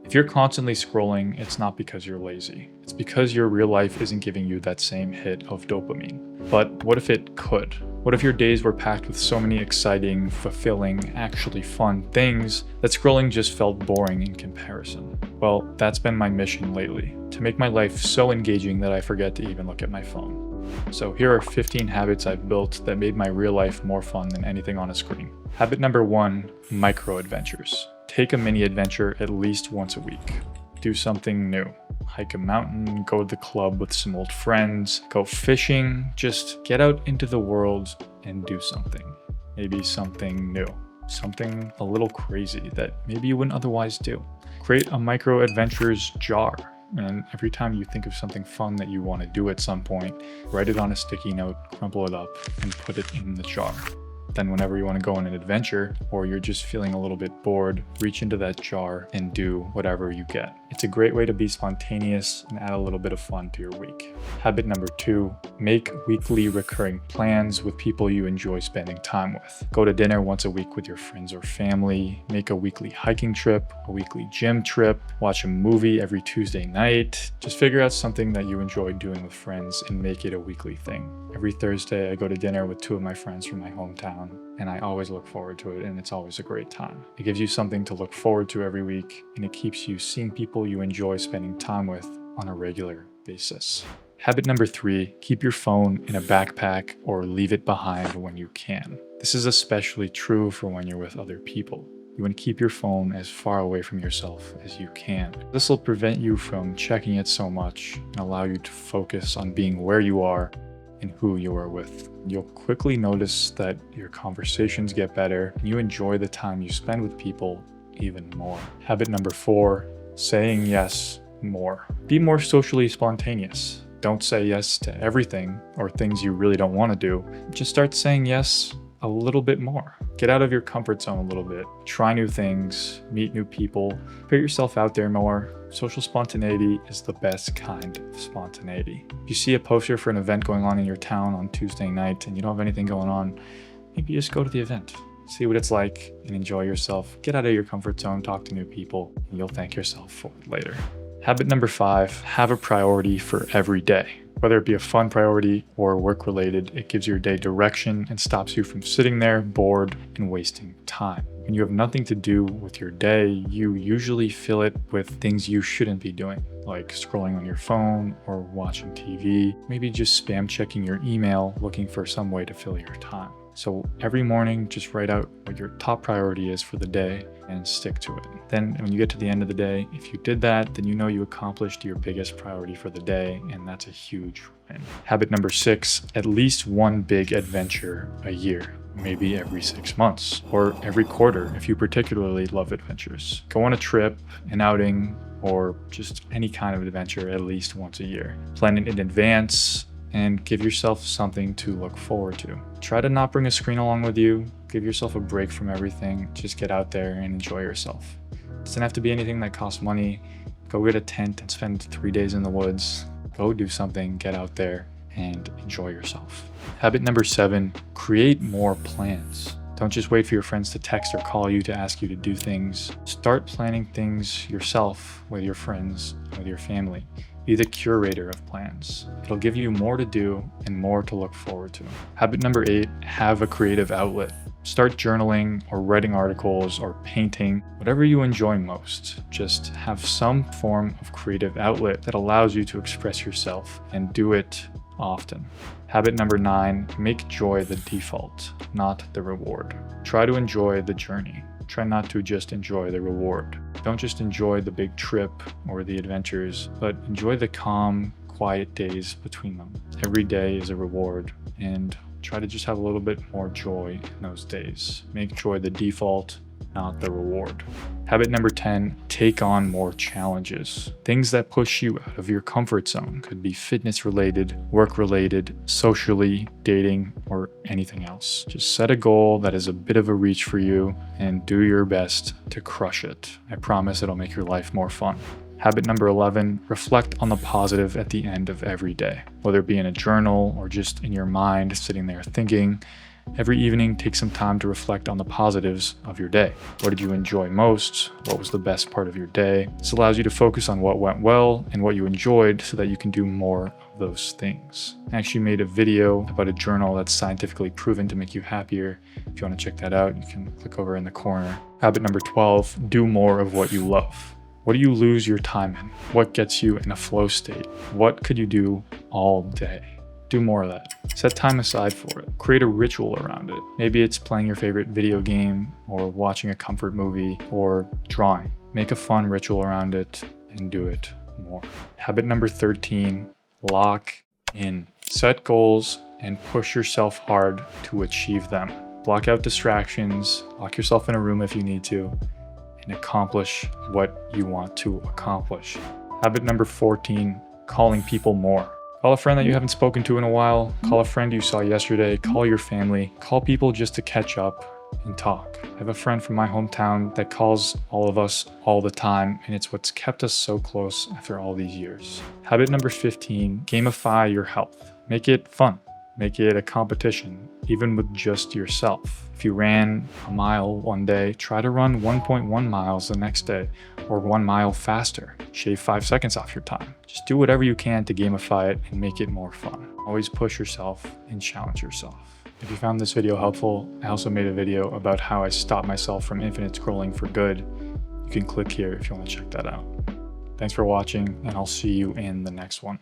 If you're constantly scrolling, it's not because you're lazy. It's because your real life isn't giving you that same hit of dopamine. But what if it could? What if your days were packed with so many exciting, fulfilling, actually fun things that scrolling just felt boring in comparison? Well, that's been my mission lately, to make my life so engaging that I forget to even look at my phone. So here are 15 habits I've built that made my real life more fun than anything on a screen. Habit number 1, micro adventures. Take a mini adventure at least once a week. Do something new. Hike a mountain, go to the club with some old friends, go fishing, just get out into the world and do something. Maybe something new, something a little crazy that maybe you wouldn't otherwise do. Create a micro adventures jar. And every time you think of something fun that you want to do at some point, write it on a sticky note, crumple it up, and put it in the jar. Then whenever you want to go on an adventure, or you're just feeling a little bit bored, reach into that jar and do whatever you get. It's a great way to be spontaneous and add a little bit of fun to your week. Habit number 2, make weekly recurring plans with people you enjoy spending time with. Go to dinner once a week with your friends or family, make a weekly hiking trip, a weekly gym trip, watch a movie every Tuesday night. Just figure out something that you enjoy doing with friends and make it a weekly thing. Every Thursday, I go to dinner with 2 of my friends from my hometown, and I always look forward to it, and it's always a great time. It gives you something to look forward to every week, and it keeps you seeing people you enjoy spending time with on a regular basis. Habit number 3, keep your phone in a backpack or leave it behind when you can. This is especially true for when you're with other people. You want to keep your phone as far away from yourself as you can. This will prevent you from checking it so much and allow you to focus on being where you are and who you are with. You'll quickly notice that your conversations get better and you enjoy the time you spend with people even more. Habit number 4, saying yes more. Be more socially spontaneous. Don't say yes to everything or things you really don't want to do. Just start saying yes a little bit more. Get out of your comfort zone a little bit. Try new things, meet new people, put yourself out there more. Social spontaneity is the best kind of spontaneity. If you see a poster for an event going on in your town on Tuesday night and you don't have anything going on, maybe just go to the event. See what it's like and enjoy yourself. Get out of your comfort zone, talk to new people, and you'll thank yourself for it later. Habit number 5, have a priority for every day. Whether it be a fun priority or work-related, it gives your day direction and stops you from sitting there bored and wasting time. When you have nothing to do with your day, you usually fill it with things you shouldn't be doing, like scrolling on your phone or watching TV, maybe just spam checking your email, looking for some way to fill your time. So every morning, just write out what your top priority is for the day and stick to it. Then when you get to the end of the day, if you did that, then you know you accomplished your biggest priority for the day, and that's a huge win. Habit number 6, at least one big adventure a year. Maybe every 6 months or every quarter if you particularly love adventures. Go on a trip, an outing, or just any kind of adventure at least once a year. Plan it in advance and give yourself something to look forward to. Try to not bring a screen along with you. Give yourself a break from everything. Just get out there and enjoy yourself. It doesn't have to be anything that costs money. Go get a tent and spend 3 days in the woods. Go do something, get out there and enjoy yourself. Habit number 7, create more plans. Don't just wait for your friends to text or call you to ask you to do things. Start planning things yourself with your friends, with your family. Be the curator of plans. It'll give you more to do and more to look forward to. Habit number 8, have a creative outlet. Start journaling or writing articles or painting, whatever you enjoy most. Just have some form of creative outlet that allows you to express yourself and do it often. Habit number 9, make joy the default, not the reward. Try to enjoy the journey. Try not to just enjoy the reward. Don't just enjoy the big trip or the adventures, but enjoy the calm, quiet days between them. Every day is a reward, and try to just have a little bit more joy in those days. Make joy the default, not the reward. Habit number 10, take on more challenges. Things that push you out of your comfort zone. Could be fitness related, work related, socially, dating, or anything else. Just set a goal that is a bit of a reach for you and do your best to crush it. I promise it'll make your life more fun. Habit number 11, reflect on the positive at the end of every day. Whether it be in a journal or just in your mind, sitting there thinking, Every evening, take some time to reflect on the positives of your day. What did you enjoy most? What was the best part of your day? This allows you to focus on what went well and what you enjoyed so that you can do more of those things. I actually made a video about a journal that's scientifically proven to make you happier. If you want to check that out, you can click over in the corner. Habit number 12, do more of what you love. What do you lose your time in? What gets you in a flow state? What could you do all day? Do more of that. Set time aside for it. Create a ritual around it. Maybe it's playing your favorite video game or watching a comfort movie or drawing. Make a fun ritual around it and do it more. Habit number 13, lock in. Set goals and push yourself hard to achieve them. Block out distractions, lock yourself in a room if you need to, and accomplish what you want to accomplish. Habit number 14, calling people more. Call a friend that you haven't spoken to in a while. Call a friend you saw yesterday. Call your family. Call people just to catch up and talk. I have a friend from my hometown that calls all of us all the time, and it's what's kept us so close after all these years. Habit number 15, gamify your health. Make it fun. Make it a competition, even with just yourself. If you ran a mile one day, try to run 1.1 miles the next day, or 1 mile faster. Shave 5 seconds off your time. Just do whatever you can to gamify it and make it more fun. Always push yourself and challenge yourself. If you found this video helpful, I also made a video about how I stopped myself from infinite scrolling for good. You can click here if you want to check that out. Thanks for watching, and I'll see you in the next one.